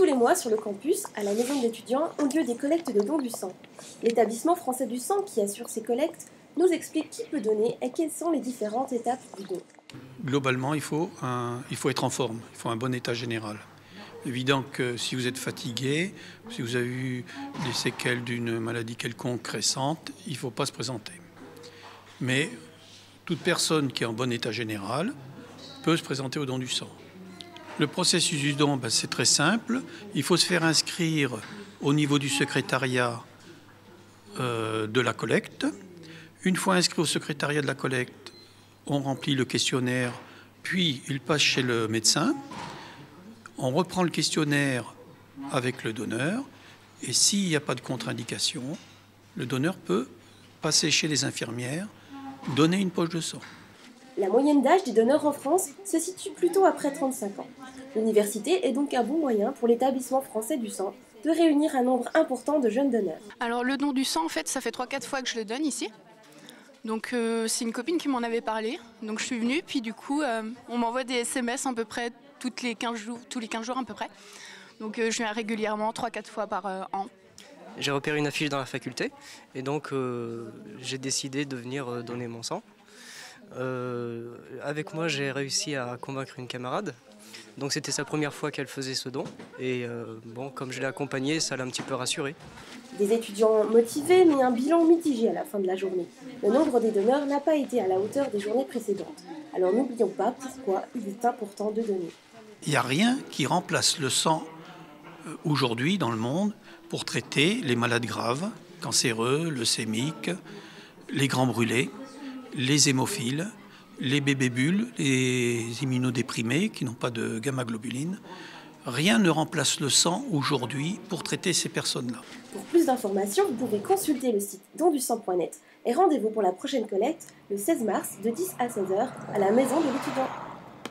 Tous les mois, sur le campus, à la maison de l'étudiant, ont lieu des collectes de dons du sang. L'établissement français du sang qui assure ces collectes nous explique qui peut donner et quelles sont les différentes étapes du don. Globalement, il faut être en forme, il faut un bon état général. Évident que si vous êtes fatigué, si vous avez eu des séquelles d'une maladie quelconque récente, il ne faut pas se présenter. Mais toute personne qui est en bon état général peut se présenter au don du sang. Le processus du don, c'est très simple. Il faut se faire inscrire au niveau du secrétariat de la collecte. Une fois inscrit au secrétariat de la collecte, on remplit le questionnaire, puis il passe chez le médecin. On reprend le questionnaire avec le donneur et s'il n'y a pas de contre-indication, le donneur peut passer chez les infirmières, donner une poche de sang. La moyenne d'âge des donneurs en France se situe plutôt après 35 ans. L'université est donc un bon moyen pour l'établissement français du sang de réunir un nombre important de jeunes donneurs. Alors le don du sang, en fait, ça fait 3-4 fois que je le donne ici. Donc c'est une copine qui m'en avait parlé. Donc je suis venue, puis du coup, on m'envoie des SMS à peu près tous les 15 jours à peu près. Donc je viens régulièrement, 3-4 fois par an. J'ai repéré une affiche dans la faculté et donc j'ai décidé de venir donner mon sang. Avec moi, j'ai réussi à convaincre une camarade. Donc c'était sa première fois qu'elle faisait ce don. Et comme je l'ai accompagnée, ça l'a un petit peu rassurée. Des étudiants motivés, mais un bilan mitigé à la fin de la journée. Le nombre des donneurs n'a pas été à la hauteur des journées précédentes. Alors n'oublions pas pourquoi il est important de donner. Il n'y a rien qui remplace le sang aujourd'hui dans le monde pour traiter les malades graves, cancéreux, leucémiques, les grands brûlés, les hémophiles, les bébés bulles, les immunodéprimés qui n'ont pas de gamma-globuline. Rien ne remplace le sang aujourd'hui pour traiter ces personnes-là. Pour plus d'informations, vous pouvez consulter le site dondusang.net et rendez-vous pour la prochaine collecte le 16 mars de 10 à 16h à la maison de l'étudiant.